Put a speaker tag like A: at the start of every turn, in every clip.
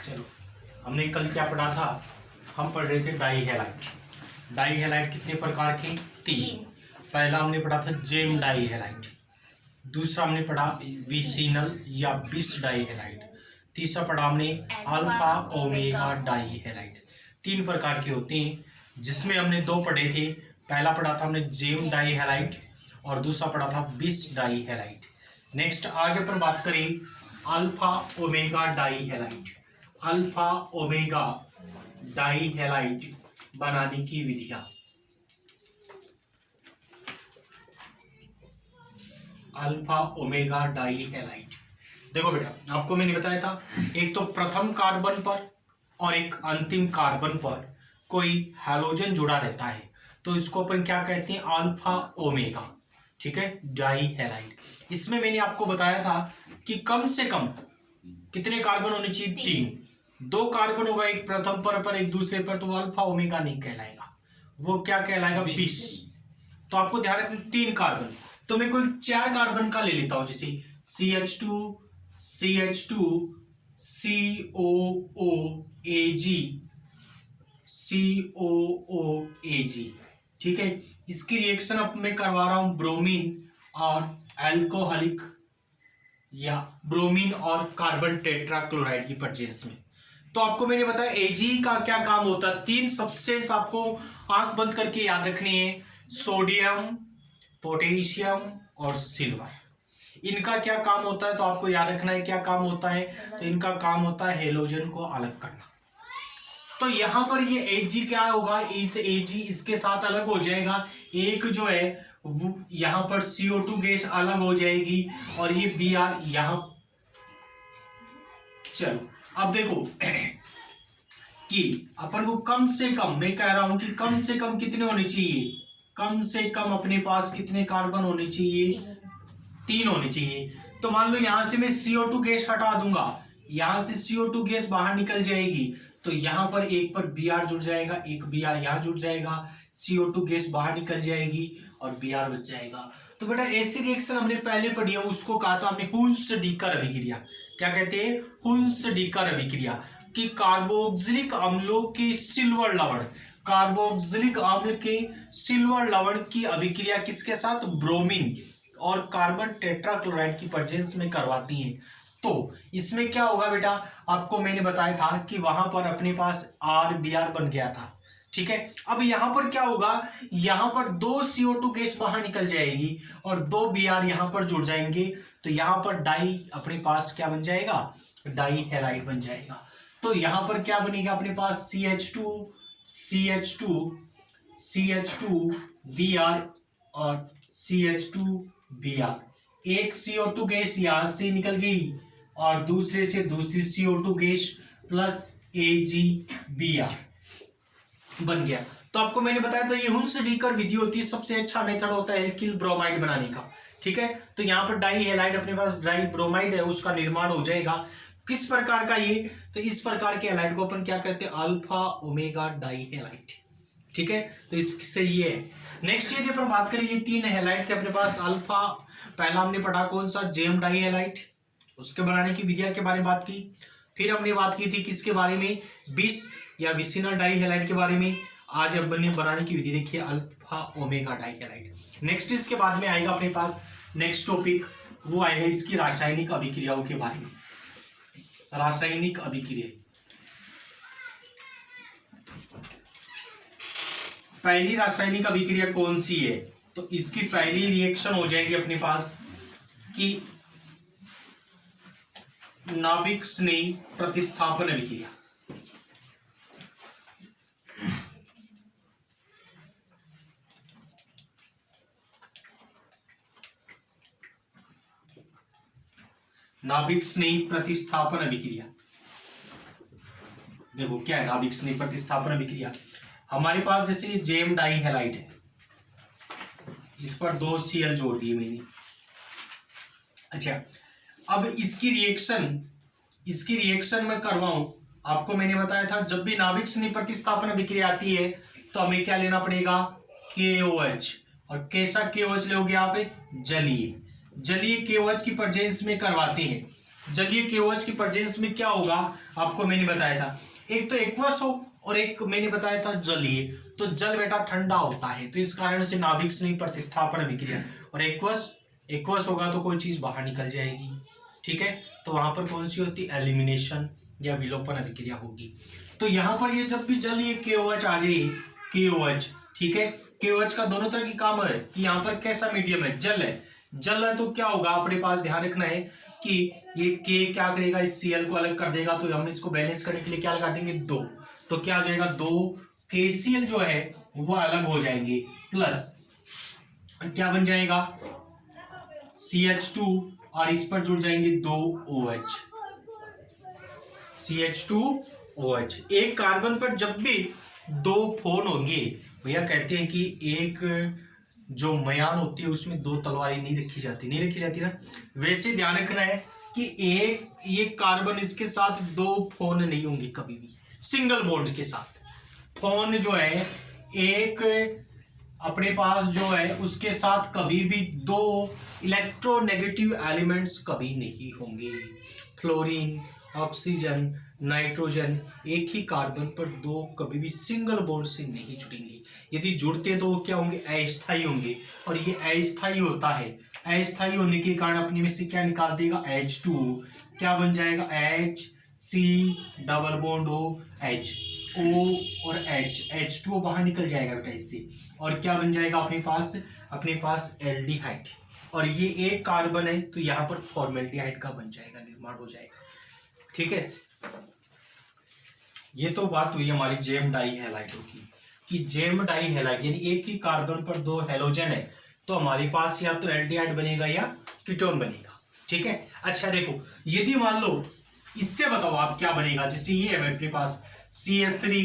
A: चलो, हमने कल क्या पढ़ा था? हम पढ़ रहे थे डाई हैलाइड। डाई हैलाइड कितने प्रकार के? 3। पहला हमने पढ़ा था जेम डाई हैलाइड, दूसरा हमने पढ़ा विसिनल या बिस डाई हैलाइड, तीसरा पढ़ा हमने अल्फा ओमेगा डाई हैलाइड। 3 प्रकार के होते हैं, जिसमें हमने 2 पढ़े थे। पहला पढ़ा था हमने जेम डाई हैलाइड और दूसरा पढ़ा था बिस डाई हैलाइड। नेक्स्ट आज अपन बात करें alpha omega die halide. Alpha omega die halide बनाने की विधियां। अल्फा ओमेगा डाई हैलाइड, देखो बेटा, आपको मैंने बताया था एक तो प्रथम कार्बन पर और एक अंतिम कार्बन पर कोई हैलोजन जुड़ा रहता है, तो इसको अपन क्या कहते हैं? Alpha omega. ठीक है, डाई हैलाइड। इसमें मैंने आपको बताया था कि कम से कम कितने कार्बन होने चाहिए? 3। 2 कार्बन होगा एक प्रथम पर एक दूसरे पर, तो वो अल्फा ओमेगा नहीं कहलाएगा, वो क्या कहलाएगा? बिस। तो आपको ध्यान रखना 3 कार्बन। तो मैं कोई 4 कार्बन का ले लेता हूं, जैसे CH2 CH2 COOAG COOAG। ठीक है, इसकी रिएक्शन अब मैं करवा रहा हूं ब्रोमीन और अल्कोहलिक या ब्रोमीन और कार्बन टेट्राक्लोराइड की परचेज में। तो आपको मैंने बताया एजी का क्या काम होता है। 3 सब्सटेंस आपको आंख बंद करके याद रखनी है, सोडियम, पोटेशियम और सिल्वर। इनका क्या काम होता है? तो आपको याद रखना है क्या काम होता है। तो इनका काम होता है हेलोजन को अलग करना। तो यहां पर ये Ag क्या होगा? इस Ag इसके साथ अलग हो जाएगा, एक जो है यहां पर CO2 गैस अलग हो जाएगी और ये Br यहां। चलो अब देखो कि अपन को कम से कम, मैं कह रहा हूं कि कम से कम कितने होने चाहिए? कम से कम अपने पास कितने कार्बन होने चाहिए? 3 होने चाहिए। तो मान लो यहां से मैं CO2 गैस हटा दूंगा, यहां से CO2 गैस बाहर निकल जाएगी, तो यहां पर एक पर Br जुड़ जाएगा, एक Br यहां जुड़ जाएगा, CO2 गैस बाहर निकल जाएगी और Br बच जाएगा। तो बेटा ऐसी रिएक्शन हमने पहले पढ़ी है, उसको कहा था हमने हुंस-डीकर अभिक्रिया। क्या कहते हैं? हुंस-डीकर अभिक्रिया। कि कार्बोक्सिलिक अम्लों के सिल्वर लवण, कार्बोक्सिलिक अम्ल के सिल्वर लवण की अभिक्रिया किसके साथ? ब्रोमीन और कार्बन टेट्राक्लोराइड की प्रेजेंस में करवाती हैं। तो इसमें क्या होगा बेटा? आपको मैंने बताया था कि वहां पर अपने पास RBr बन गया था। ठीक है, अब यहां पर क्या होगा? यहां पर 2 CO2 गैस बाहर निकल जाएगी और 2 Br यहां पर जुड़ जाएंगे, तो यहां पर डाई अपने पास क्या बन जाएगा? डाई हैलाइड बन जाएगा। तो यहां पर क्या बनेगा अपने पास? CH2 Br और CH2Br। एक CO2 गैस यहां से निकल गई और दूसरे से दूसरी CO2 गैस प्लस AgBr बन गया। तो आपको मैंने बताया था ये हुंस-डीकर विधि होती है, सबसे अच्छा मेथड होता है एल्किल ब्रोमाइड बनाने का। ठीक है, तो यहां पर डाई हैलाइड अपने पास डाई ब्रोमाइड है, उसका निर्माण हो जाएगा। किस प्रकार का ये? तो इस प्रकार के हैलाइड को अपन क्या कहते हैं? Alpha omega die halide. ठीक है, तो इससे ये है। नेक्स्ट यदि अपन बात करें, ये 3 हैलाइड थे अपने पास। अल्फा पहला हमने पढ़ा कौन सा? जेम डाई हैलाइड, उसके बनाने की विधियां के बारे में बात की। फिर हमने बात की थी किसके बारे में? बिस या विसिनल डाई हैलाइड के बारे में। आज अब बनाने की विधि देखिए alpha omega die halide. Next इसके बाद में आएगा अपने पास नेक्स्ट टॉपिक, वो आएगा इसकी रासायनिक अभिक्रियाओं के बारे में। रासायनिक अभिक्रिया, पहली रासायनिक अभिक्रिया कौन सी है? तो इसकी पहली रिएक्शन हो जाएगी अपने पास कि नाभिक स्नेही प्रतिस्थापन अभिक्रिया। नाभिक स्नेही प्रतिस्थापन अभिक्रिया, देखो क्या है नाभिक स्नेही प्रतिस्थापन अभिक्रिया? हमारे पास जैसे जेम डाई हैलाइड है, इस पर 2 Cl जोड़ दिए मैंने। अच्छा, अब इसकी रिएक्शन मैं करवाऊं, आपको मैंने बताया था जब भी नाभिक स्नेही प्रतिस्थापन अभिक्रिया आती है तो हमें क्या लेना पड़ेगा? KOH। और कैसा KOH लोगे आप? जलीय KOH की प्रेजेंस में करवाते हैं। जलीय KOH की प्रेजेंस में क्या होगा आपको मैंने बताया था, एक तो एक्वस हो और एक मैंने बताया था जलीय। तो जल बेटा ठंडा होता है, तो इस कारण से नाभिक स्नेही प्रतिस्थापन अभिक्रिया, और एक्वस होगा तो कोई चीज बाहर निकल जाएगी, ठीक है। तो वहां पर कौन सी होती है, एलिमिनेशन या विलोपन अभिक्रिया होगी। तो यहाँ पर ये जब भी जलीय KOH आ जाए, KOH, ठीक है, KOH का दोनों तरह की काम है कि यहाँ पर कैसा मीडियम है, जल है, जल है तो क्या होगा अपने पास ध्यान रखना है कि ये K क्या करेगा, इस Cl को अलग कर देगा, तो हम इसको बैलेंस करने के लिए क्या लगा देंगे, 2, तो क्या हो जाएगा 2 KCl जो है वो अलग हो जाएंगे, प्लस क्या बन जाएगा CH2, और इस पर जुड़ जाएंगे 2 OH, CH2OH। एक कार्बन पर जब भी 2 फोन होंगे, भैया कहते हैं कि एक जो मयान होती है उसमें 2 तलवारें नहीं रखी जाती ना, वैसे ध्यान रखना है कि एक ये कार्बन इसके साथ 2 फोन नहीं होंगे कभी भी, सिंगल बॉन्ड के साथ। फोन जो है एक अपने पास जो है उसके साथ कभी भी 2 इलेक्ट्रोनेगेटिव एलिमेंट्स कभी नहीं होंगे। फ्लोरीन, ऑक्सीजन, नाइट्रोजन एक ही कार्बन पर 2 कभी भी सिंगल बॉन्ड से नहीं जुड़ेंगे। यदि जुड़ते हैं तो वो क्या होंगे, अस्थायी होंगे, और ये अस्थायी होता है। अस्थायी होने के कारण अपने में से क्या निकाल देगा, H2, क्या बन जाएगा, HC double bond OH, O और H, H2O बाहर निकल जाएगा बेटा इससे, और क्या बन जाएगा अपने पास एल्डिहाइड, और ये एक कार्बन है तो यहाँ पर फॉर्मेल्डिहाइड का बन जाएगा, निर्माण हो जाएगा, ठीक है। ये तो बात हुई हमारी जेम डाई हैलाइडों की, कि जेम डाई हैलाइड यानी एक ही कार्बन पर 2 हैलोजन है, तो हमारे पास या तो एल्डिहाइड बनेगा या कीटोन बनेगा, ठीक है। अच्छा देखो, यदि मान लो इससे बताओ आप क्या बनेगा, जैसे ये है अपने पास CH3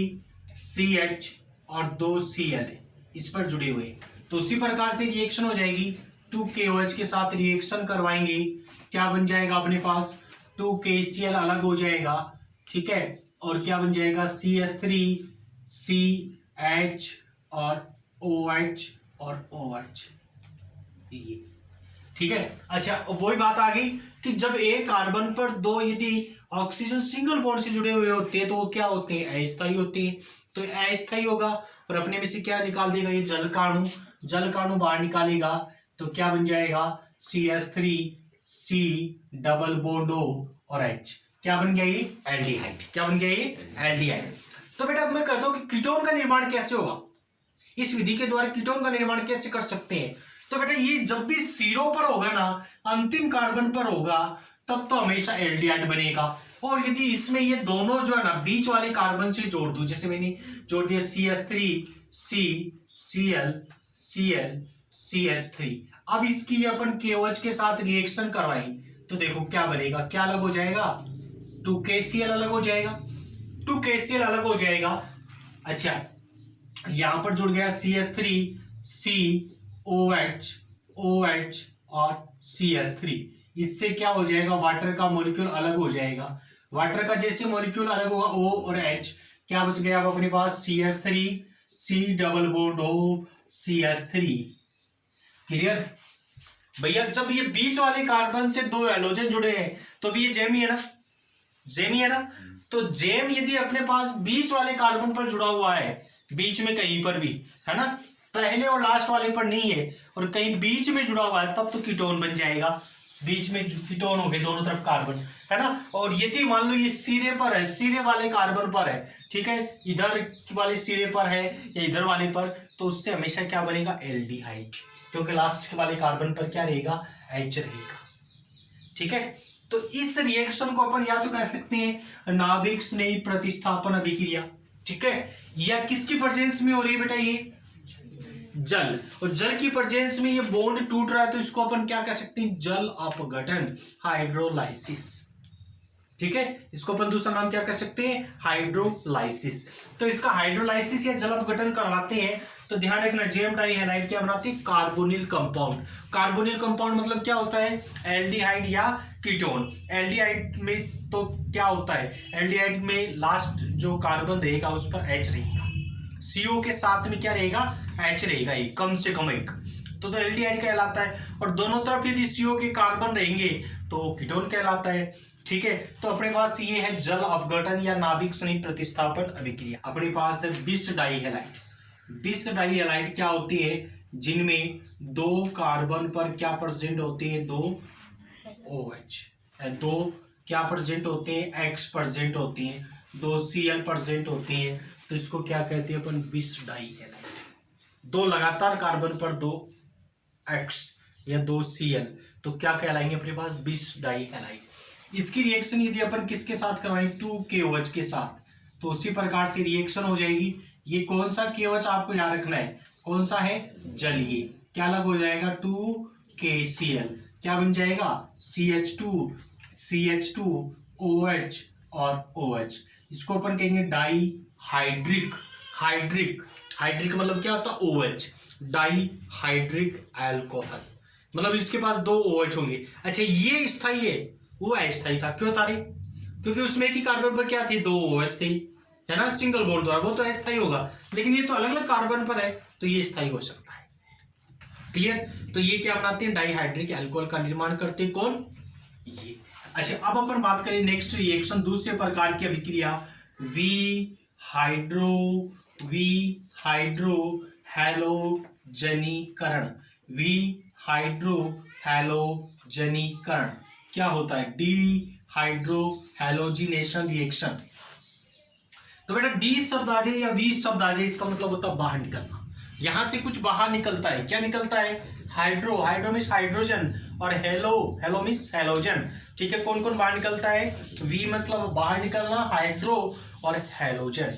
A: CH और 2 Cl है इस पर जुड़े हुए, तो उसी प्रकार से रिएक्शन हो जाएगी, 2 KOH के साथ रिएक्शन करवाएंगे, क्या बन जाएगा अपने पास 2 KCl अलग हो जाएगा, ठीक है, और क्या बन जाएगा CH3 CH और OH और OH, ये ठीक है। अच्छा वही बात आ गई कि जब एक कार्बन पर 2 यदि ऑक्सीजन सिंगल बॉन्ड से जुड़े हुए होते हैं तो वो क्या होते हैं, अस्थायी होते हैं, तो अस्थायी होगा और अपने में से क्या निकाल देगा, ये जल काणु बाहर निकालेगा, तो क्या बन जाएगा CH3 C double bond O और H, क्या बन गया ये एल्डिहाइड, क्या बन गया ये एल्डिहाइड। तो बेटा मैं कहता हूं कि कीटोन का निर्माण कैसे होगा, इस विधि के द्वारा कीटोन का निर्माण कैसे कर सकते हैं, तो बेटा ये जब भी सिरों पर होगा ना, अंतिम कार्बन पर होगा, तब तो हमेशा एल्डिहाइड बनेगा, और यदि इसमें ये दोनों जो है ना बीच वाले कार्बन से जोड़ दूं, जैसे मैंने जोड़ दिया CH3 C Cl Cl CH3, अब इसकी अपन KOH के साथ रिएक्शन करवाएं तो देखो क्या बनेगा, क्या अलग हो जाएगा, 2 KCl अलग हो जाएगा, 2 KCl अलग हो जाएगा। अच्छा यहां पर जुड़ गया CH3 C OH OH और CH3, इससे क्या हो जाएगा, वाटर का मॉलिक्यूल अलग हो जाएगा, वाटर का जैसे मॉलिक्यूल अलग होगा O और H, क्या बच गया अब अपने पास CH3 C double bond O CH3, clear भैया। जब ये बीच वाले कार्बन से 2 हैलोजन जुड़े हैं तो भी ये जेम ही है ना, तो जेम यदि अपने पास बीच वाले कार्बन पर जुड़ा हुआ है, बीच में कहीं पर भी है ना, पहले और लास्ट वाले पर नहीं है और कहीं बीच में जुड़ा हुआ है, तब तो कीटोन बन जाएगा, बीच में कीटोन हो गए दोनों तरफ कार्बन, है ना। और यदि मान लो ये सिरे पर है, सिरे वाले कार्बन पर है, ठीक है, इधर वाले सिरे पर है या इधर वाले पर, तो उससे हमेशा क्या बनेगा, एल्डिहाइड, क्योंकि लास्ट वाले कार्बन पर क्या रहेगा, H रहेगा, ठीक है। तो इस रिएक्शन को अपन या तो कह सकते हैं नाभिक स्नेही प्रतिस्थापन अभिक्रिया, ठीक है, या किसकी प्रेजेंस में हो रही है बेटा, ये जल, और जल की प्रेजेंस में ये बॉन्ड टूट रहा है तो इसको अपन क्या कह सकते हैं, जल अपघटन, हाइड्रोलाइसिस, ठीक है, इसको अपन दूसरा नाम क्या कह सकते हैं, हाइड्रोलाइसिस। तो इसका हाइड्रोलाइसिस या जल अपघटन करवाते हैं तो ध्यान रखना, जेम डाई हैलाइड क्या बनाती है, कार्बोनिल कंपाउंड। कार्बोनिल कंपाउंड मतलब क्या होता है, एल्डिहाइड या कीटोन। एल्डिहाइड में तो क्या होता है, एल्डिहाइड में लास्ट जो कार्बन रहेगा उस पर H रहेगा, CO के साथ में क्या रहेगा, H रहेगा, एक कम से कम एक, तो एल्डिहाइड कहलाता है। और दोनों तरफ यदि CO के कार्बन रहेंगे तो कीटोन कहलाता है। ठीक है, तो अपने पास ये है जल अपघटन या नाभिक स्निग्ध प्रतिस्थापन अभिक्रिया। अपने पास है बिस डाइहैलाइड। बिस डाइहैलाइड क्या होती है, जिनमें 2 कार्बन पर क्या प्रेजेंट होते हैं, 2 OH, 2 क्या प्रेजेंट होते हैं, X प्रेजेंट होते हैं, 2 Cl प्रेजेंट होते हैं। तो इसको क्या कहते हैं अपन, बिस डाइहैलाइड। 2 लगातार कार्बन पर 2 X या 2 Cl, तो क्या कहलाएंगे अपने पास, बिस डाइहैलाइड। इसकी रिएक्शन यदि अपन किसके साथ करवाएं, 2KOH के साथ, तो उसी प्रकार से रिएक्शन हो जाएगी। ये कौन सा KOH आपको याद रखना है, कौन सा है, जलीय। क्या अलग हो जाएगा, 2KCl, क्या बन जाएगा, CH2 OH और OH। इसको अपन कहेंगे डाई हाइड्रिक। हाइड्रिक मतलब क्या होता है, OH, डाई हाइड्रिक अल्कोहल। मतलब इसके पास 2 OH होंगे। अच्छा, ये स्थाई है, वो अस्थाई था। क्यों था रे, क्योंकि उसमें एक ही कार्बन पर क्या थे, 2 OH थे, है ना, सिंगल बॉन्ड द्वारा, वो तो अस्थाई होगा। लेकिन ये तो अलग अलग कार्बन पर है, तो ये स्थाई हो सकता है। क्लियर। तो ये क्या बनाते हैं, डाइहाइड्रिक अल्कोहल का निर्माण करते हैं, कौन, ये। अच्छा, अब अपन बात करें नेक्स्ट रिएक्शन, दूसरे प्रकार की अभिक्रिया, वी हाइड्रो हैलोजनीकरण। वी हाइड्रो हैलोजनीकरण क्या होता है, डी हाइड्रो हैलोजिनेशन रिएक्शन। तो बेटा डी शब्द आ जाए या वी शब्द आ जाए, इसका मतलब होता है बाहर निकलना। यहां से कुछ बाहर निकलता है, क्या निकलता है, हाइड्रो मिस हाइड्रोजन, और हेलो मिस हेलोजन। ठीक है, कौन कौन बाहर निकलता है, वी मतलब बाहर निकलना, हाइड्रो और हेलोजन।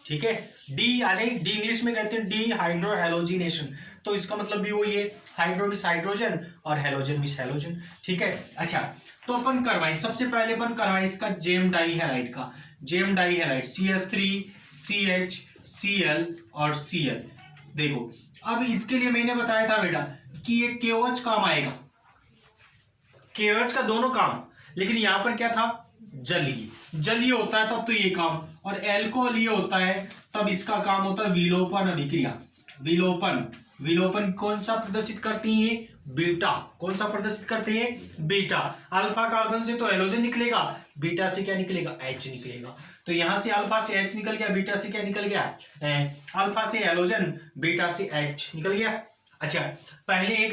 A: ठीक है, डी आ जाए, डी इंग्लिश में कहते हैं डी हाइड्रो हेलोजिनेशन, तो इसका मतलब भी वही है, हाइड्रो मिस हाइड्रोजन और हेलोजन मिस हेलोजन। ठीक है, अच्छा, तो अपन करवाएं, सबसे पहले अपन करवाएं इसका जेम डाइहैलाइड का, जेम डाइहैलाइड CH3 CH Cl और Cl। देखो, अब इसके लिए मैंने बताया था बेटा कि ये KOH काम आएगा, KOH का दोनों काम, लेकिन यहां पर क्या था, जलीय होता है तब तो ये काम, और एल्कोहलीय होता है तब इसका काम होता है विलोपन अभिक्रिया। विलोपन कौन सा प्रदर्शित करती है, बीटा। कौन सा प्रदर्शित करते हैं, बीटा। अल्फा कार्बन से तो हेलोजन निकलेगा, बीटा से क्या निकलेगा, H निकलेगा। तो यहां से अल्फा से H निकल गया, बीटा से क्या निकल गया, अल्फा से हेलोजन, बीटा से H निकल गया। अच्छा, पहले एक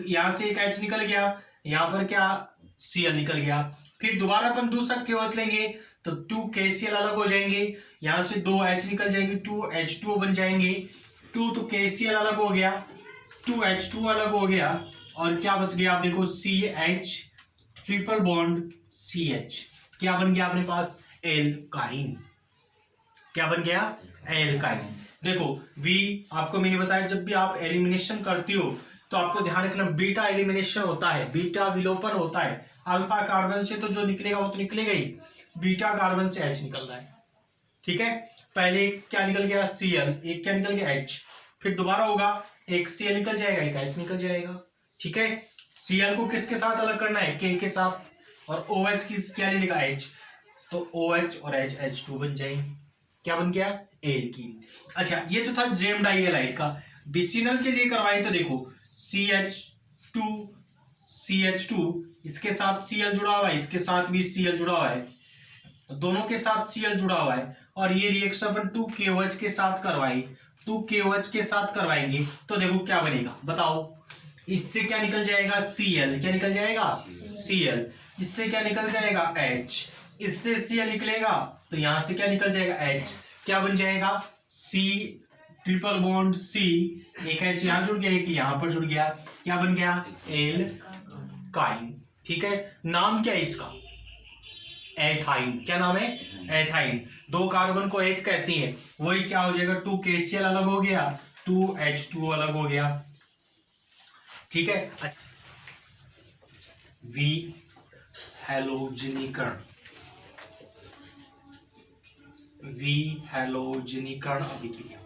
A: यहां से एक H निकल गया, यहां पर क्या, Cl निकल गया। फिर दोबारा अपन दूसरा KOH लेंगे तो 2KCl अलग हो जाएंगे, यहां से 2 H निकल जाएंगे, 2H2O बन जाएंगे। 2 तो KCl अलग हो गया, 2H2 अलग हो गया, और क्या बच गया, आप देखो CH ट्रिपल बॉन्ड CH, क्या बन गया अपने पास, एल्काइन। क्या बन गया, एल्काइन। देखो वी, आपको मैंने बताया जब भी आप एलिमिनेशन करती हो तो आपको ध्यान रखना, बीटा एलिमिनेशन होता है, बीटा विलोपन होता है। अल्फा कार्बन से तो जो निकलेगा वो तो निकलेगा ही, बीटा कार्बन से H निकल रहा है। ठीक है, पहले क्या निकल गया, Cl, एक क्या निकल गया, H, फिर दोबारा होगा, एक Cl निकल जाएगा, एक H निकल जाएगा। ठीक है, Cl को किसके साथ अलग करना है, K के साथ, और OH की क्या ले लेगा, H, तो OH और H H2 बन जाएंगे। क्या बन गया, एल्कीन। अच्छा, ये तो था जेम डाइहैलाइड का। बिसिनल के लिए करवाएं तो देखो CH2 इसके साथ Cl जुड़ा हुआ है, इसके साथ भी Cl जुड़ा हुआ है, दोनों के साथ Cl जुड़ा हुआ है, और ये रिएक्शन अपन 2KOH के साथ करवाएं, 2KOH के साथ करवाएंगे तो देखो क्या बनेगा, बताओ। इससे क्या निकल जाएगा, Cl, क्या निकल जाएगा, Cl, इससे क्या निकल जाएगा, H, इससे Cl निकलेगा तो यहां से क्या निकल जाएगा, H, क्या बन जाएगा, C ट्रिपल बॉन्ड C, एक H यहां जुड़ गया, एक यहां पर जुड़ गया, क्या बन गया, एल्काइन। ठीक है, नाम क्या है इसका, एथाइन। क्या नाम है, एथाइन। 2 कार्बन को एथ कहती है, वही क्या हो जाएगा, 2KCl अलग हो गया, 2H2O अलग हो गया। ठीक है, वी हैलोजनीकरण, अभिक्रिया।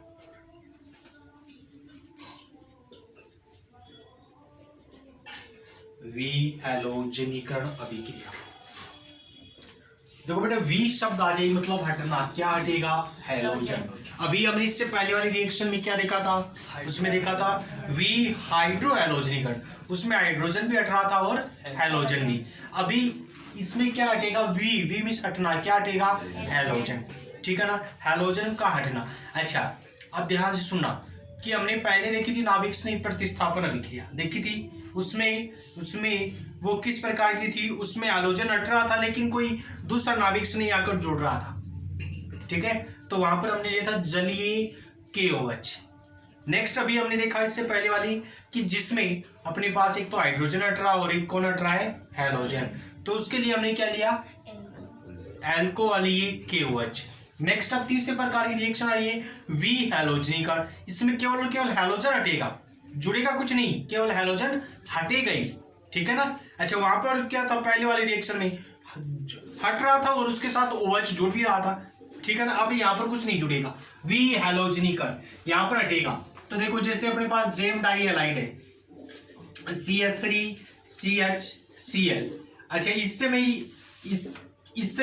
A: वी हैलोजनीकरण अभिक्रिया देखो बेटा वी शब्द आ जाए मतलब हटना, क्या हटेगा? हैलोजन। अभी हमने इससे पहले वाले रिएक्शन में क्या देखा था? उसमें देखा था वी हाइड्रो हैलोजनीकरण, उसमें हाइड्रोजन भी हट रहा था और हैलोजन भी। अभी इसमें क्या हटेगा? वी मींस हटना, क्या हटेगा? हैलोजन। ठीक है ना, हैलोजन का हटना। अच्छा अब ध्यान से सुनना कि हमने पहले देखी थी नाभिक स्नेह प्रतिस्थापन अभिक्रिया देखी थी, उसमें वो किस प्रकार की थी? उसमें हैलोजन हट रहा था लेकिन कोई दूसरा नाभिक स्नेह आकर जुड़ रहा था। ठीक है, तो वहां पर हमने लिया था जलीय KOH। नेक्स्ट अभी हमने देखा इससे पहले वाली कि जिसमें अपने पास एक तो हाइड्रोजन हट रहा और एक कौन हट रहा है? हैलोजन। तो उसके लिए हमने क्या लिया? अल्कोहलीय KOH। नेक्स्ट अब तीसरे प्रकार की रिएक्शन आ रही है वी हैलोजनीकरण। इसमें केवल हैलोजन हटेगा, जुड़ेगा कुछ नहीं, केवल हैलोजन हटेगा ही। ठीक है ना। अच्छा वहां पर क्या था? पहले वाले रिएक्शन में हट रहा था और उसके साथ OH जुड़ भी रहा था। ठीक है ना। अब यहाँ पर कुछ नहीं जुड़ेगा, वी हैलोजनीकरण यहाँ पर हटेगा। तो देखो जैसे अपने पास जेम डाई हैलाइड है CH3CHCl। अच्छा इससे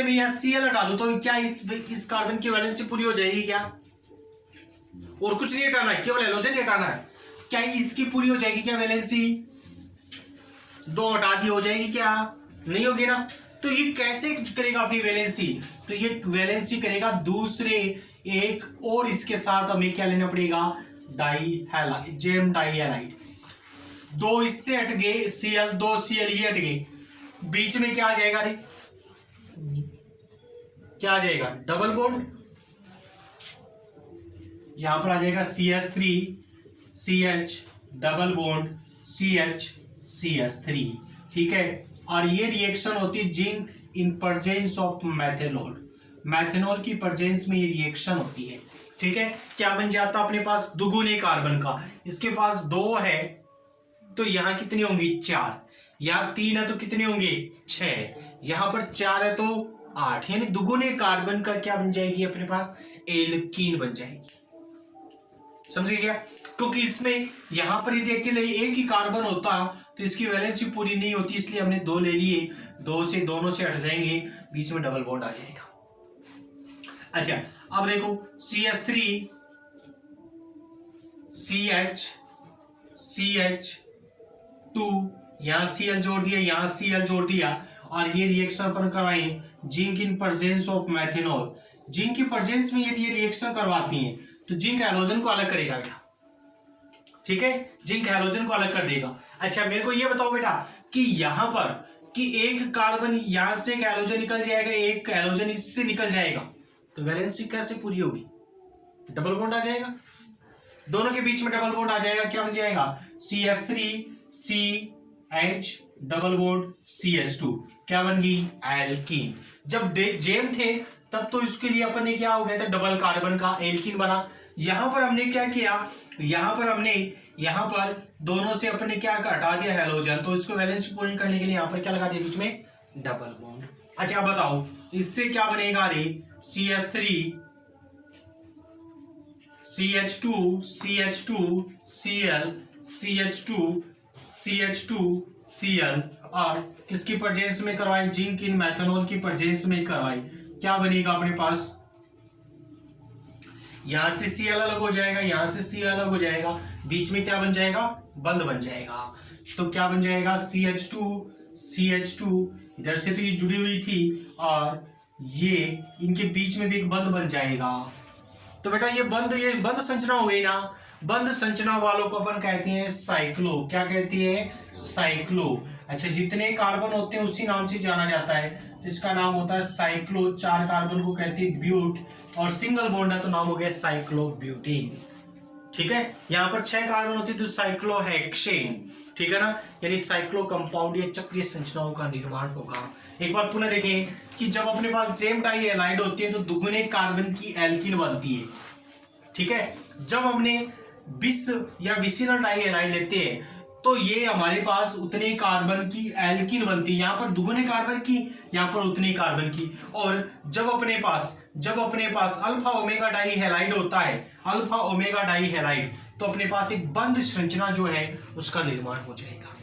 A: मैं यहाँ Cl हटा दूं तो क्या इस कार्बन की वैलेंसी पूरी हो जाएगी क्या? और कुछ नहीं हटाना है, केवल हैलोजन ही हटाना है। क्या इसकी पूरी हो जाएगी क्या वैलेंसी? 2 हटा दी हो जाएगी क्या? नहीं होगी ना। तो ये कैसे करेगा अपनी वैलेंसी? तो ये वैलेंसी करेगा दूसरे एक और इसके साथ हमें क्या लेना पड़ेगा? GeM die halide. 2 इससे हट गए Cl, 2 Cl ये हट गए, बीच में क्या आ जाएगा? रे क्या आ जाएगा? Double bond. यहां पर आ जाएगा CH3CH डबल बॉन्ड CH ठीक है। और ये रिएक्शन होती है zinc in presence of methanol, methanol की प्रेजेंस में ये रिएक्शन होती है। ठीक है, क्या बन जाता अपने पास? दुगुने कार्बन का, इसके पास 2 है तो यहां कितने होंगे? 4, यहां 3 है तो कितने होंगे? 6, यहां पर 4 है तो 8, यानी दुगुने कार्बन का क्या बन जाएगी अपने पास? एल्कीन बन जाएगी। समझ गया? क्योंकि इसमें यहां पर यदि अकेले एक ही कार्बन होता तो इसकी वैलेंसी पूरी नहीं होती, इसलिए हमने 2 ले लिए, 2 से दोनों से हट जाएंगे, बीच में डबल बॉन्ड आ जाएगा। अच्छा अब देखो CH3 CH2 यहां Cl जोड़ दिया, यहां Cl जोड़ दिया और ये रिएक्शन अपन करवाएं zinc in presence of methanol. Zinc की प्रेजेंस में यदि ये रिएक्शन करवाती हैं तो जिंक हैलोजन को अलग करेगा बेटा। ठीक है, जिंक हैलोजन को अलग कर देगा। अच्छा मेरे को ये बताओ बेटा कि यहां पर कि एक कार्बन यहां से एक हैलोजन निकल जाएगा, एक हैलोजन इससे निकल जाएगा, तो वैलेंसी कैसे पूरी होगी? डबल बॉन्ड आ जाएगा, दोनों के बीच में डबल बॉन्ड आ जाएगा। क्या बन जाएगा? CH3CH डबल बॉन्ड CH2 क्या बन गई? एल्कीन। जब जेम थे तब तो इसके लिए अपन ने क्या हो गया था? डबल कार्बन का एल्कीन बना। यहां पर हमने क्या किया? यहां पर दोनों से अपने क्या हटा दिया? हैलोजन। तो इसको वैलेंसी पूरी करने के लिए यहां पर क्या लगा दिया? बीच में डबल बॉन्ड। अच्छा बताओ इससे क्या बनेगा? रे CH3 CH2 CH2Cl CH2CH2Cl और किसकी प्रेजेंस में करवाई? जिंक इन मैथेनॉल की प्रेजेंस में करवाई। क्या बनेगा अपने पास? यहां से Cl अलग हो जाएगा, यहां से Cl अलग हो जाएगा, बीच में क्या बन जाएगा? बंद बन जाएगा। तो क्या बन जाएगा? CH2 इधर से तो ये जुड़ी हुई थी और ये इनके बीच में भी एक बंद बन जाएगा। तो बेटा ये बंद संरचना हो गई ना। बंद संरचना वालों को अपन कहते हैं साइक्लो। क्या कहती है? साइक्लो। अच्छा जितने कार्बन होते हैं उसी नाम से जाना जाता है, तो इसका नाम होता है साइक्लो। 4 कार्बन को कहते हैं ब्यूट और सिंगल बॉन्ड है तो नाम हो गया साइक्लोब्यूटेन। ठीक है, यहाँ पर 6 कार्बन होते हैं तो साइक्लोहेक्सेन। ठीक है ना, यानी साइक्लो कंपाउंड या चक्रीय संरचनाओं का निर्माण होगा। एक बार पुनः देखें कि जब अपने पास जेम डाई हैलाइड होती है तो दुगुने कार्बन की एल्कीन बनती है। ठीक है, जब हमने बिस या विसिनल डाई हैलाइड लेते हैं तो ये हमारे पास उतने कार्बन की एल्कीन बनती है। यहाँ पर दुगुने कार्बन की, यहाँ पर उतने कार्बन की। और जब अपने पास अल्फा ओमेगा डाई हैलाइड होता है, अल्फा ओमेगा डाई हैलाइड, तो अपने पास एक बंद श्रृंखला जो है उसका निर्माण हो जाएगा।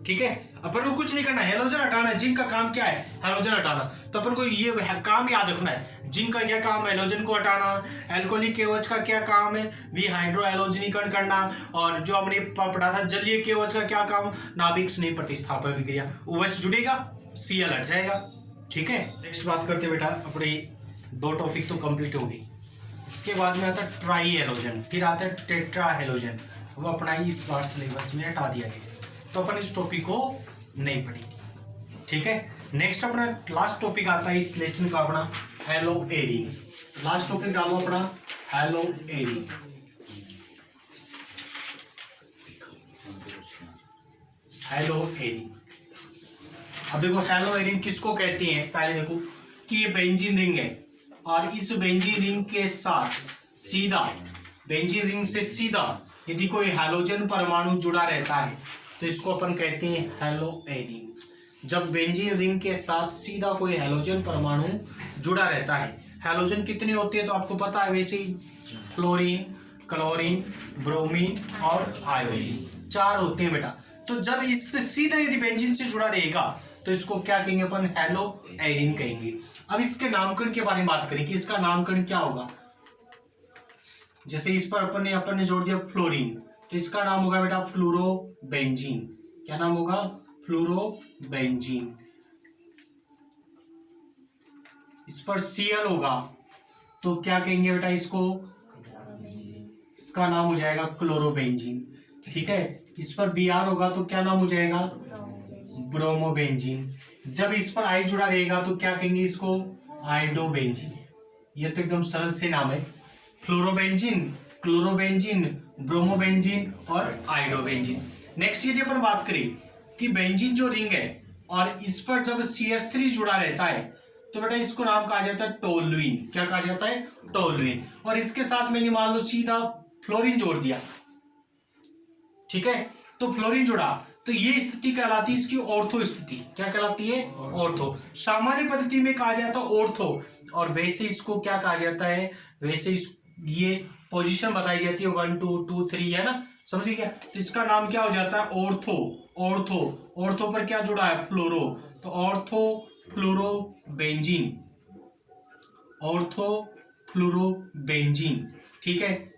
A: ठीक है, अपन को कुछ नहीं करना है, हेलोजन हटाना है। जिंक का काम क्या है? हेलोजन हटाना। तो अपन को ये काम याद रखना है। जिंक का क्या काम है? हेलोजन को हटाना। एल्कोहलिक केवच का क्या काम है? विहाइड्रो हेलोजनीकरण करना। और जो हमने पढ़ा था जलीय केवच का क्या काम? नाभिक स्नेह प्रतिस्थापन विक्रिया। OH जुड़ेगा, Cl हट जाएगा। ठीक है, नेक्स्ट बात करते बेटा, अपने 2 टॉपिक तो कंप्लीट हो गई। इसके बाद में आता है ट्राई हेलोजन, फिर आता है टेट्रा हेलोजन। वो अपना इस बार सिलेबस में हटा दिया गया, तो अपन इस टॉपिक को नहीं पढ़ेंगे। ठीक है, नेक्स्ट अपना लास्ट टॉपिक आता है इस लेसन का अपना हेलो एरिंग। लास्ट टॉपिक डालो अपना हेलो एरिंग। हेलो एरिंग, अब देखो हेलो एरिंग किसको कहते हैं? पहले देखो कि ये बेंजीन रिंग है और इस बेंजीन रिंग के साथ सीधा, बेंजीन रिंग से सीधा यदि कोई हैलोजन परमाणु जुड़ा रहता है तो इसको अपन कहते हैं हेलो एरिंग। जब बेंजीन रिंग के साथ सीधा कोई हैलोजन परमाणु जुड़ा रहता है, हैलोजन कितने होते हैं तो आपको पता है वैसे ही, फ्लोरीन, क्लोरीन, ब्रोमीन और आयोडीन, 4 होते हैं बेटा। तो जब इससे सीधा यदि बेंजीन से जुड़ा रहेगा तो इसको क्या कहेंगे अपन? हेलो एरिन कहेंगे। अब इसके नामकरण के बारे में बात करें कि इसका नामकरण क्या होगा। जैसे इस पर अपन ने जोड़ दिया फ्लोरीन, तो इसका नाम होगा बेटा फ्लोरोबेंजीन। क्या नाम होगा? फ्लोरोबेंजीन। इस पर Cl होगा तो क्या कहेंगे बेटा इसको? इसका नाम हो जाएगा क्लोरोबेंजीन। ठीक है, इस पर Br होगा तो क्या नाम हो जाएगा? ब्रोमोबेंजीन। जब इस पर I जुड़ा रहेगा तो क्या कहेंगे इसको? आइडोबेंजीन। ये तो एकदम सरल से नाम है, फ्लोरोबेंजीन, क्लोरोबेंजीन, ब्रोमोबेंजीन और आइडोबेंजीन। नेक्स्ट यदि अपन बात करें कि बेंजीन जो रिंग है और इस पर जब CH3 जुड़ा रहता है तो बेटा इसको नाम कहा जाता है टोल्यूइन। क्या कहा जाता है? टोल्यूइन। और इसके साथ मैंने मान लो सीधा फ्लोरीन जोड़ दिया, ठीक है, तो फ्लोरीन जुड़ा तो ये स्थिति कहलाती है इसकी ऑर्थो स्थिति। क्या कहलाती है? ऑर्थो। सामान्य पद्धति में कहा जाता है ऑर्थो, और वैसे इसको क्या कहा जाता है? वैसे ये पोजीशन बताई जाती है 1 2 2 3, है ना, समझिए क्या? तो इसका नाम क्या हो जाता है? ऑर्थो। ऑर्थो, ऑर्थो पर क्या जुड़ा है? फ्लोरो, तो ऑर्थो फ्लोरोबेंजीन, ऑर्थो फ्लोरोबेंजीन। ठीक है,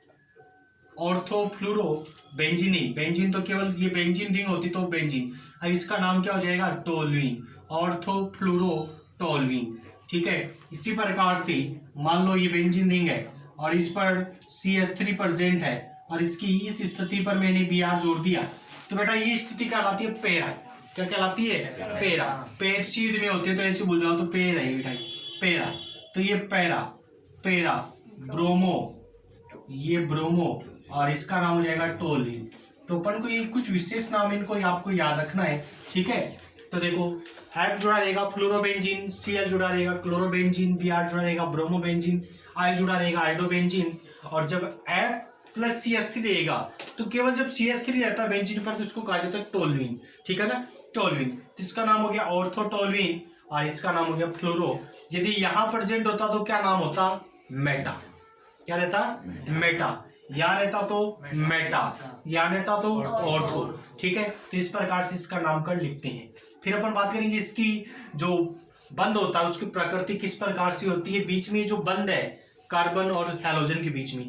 A: ऑर्थो फ्लोरोबेंजीन नहीं, बेंजीन तो केवल ये बेंजीन रिंग होती तो बेंजीन। अब इसका नाम क्या हो जाएगा? Toluene, ortho fluorotoluene. ठीक है, इसी प्रकार से मान लो ये बेंजीन रिंग है और इस पर CH3 प्रेजेंट है और इसकी इस स्थिति पर मैंने Br जोड़ दिया, तो बेटा ये स्थिति कहलाती है पैरा। क्या कहलाती है? पैरा। पैर सीध में होते हैं तो ऐसे भूल जाओ तो पैर है बेटा, पैरा। तो ये पैरा, पैरा, ब्रोमो, ये ब्रोमो, और इसका नाम हो जाएगा टोल्यूइन। तो अपन को ये कुछ विशेष नाम इनको आपको याद रखना है। ठीक है, तो देखो F जुड़ा रहेगा फ्लोरोबेंजीन, Cl जुड़ा रहेगा क्लोरोबेंजीन, Br जुड़ा रहेगा ब्रोमोबेंजीन, I जुड़ा रहेगा आइडोबेंजीन। और जब F प्लस CH3 रहेगा तो केवल जब CH3 रहता है बेंजीन पर तो इसको कहा जाता है टोल्यूइन। ठीक है ना, टोल्यूइन। तो इसका नाम हो गया ऑर्थोटोल्यूइन और इसका नाम हो गया फ्लोरो। यदि यहां प्रेजेंट होता तो क्या नाम होता? मेटा। क्या रहता? मेटा। यहाँ रहता तो मेटा, यहाँ रहता तो ऑर्थो। ठीक है, तो इस प्रकार से इसका नामकरण लिखते हैं। फिर अपन बात करेंगे इसकी जो बंध होता है उसकी प्रकृति किस प्रकार से होती है। बीच में जो बंध है कार्बन और हैलोजन के बीच में,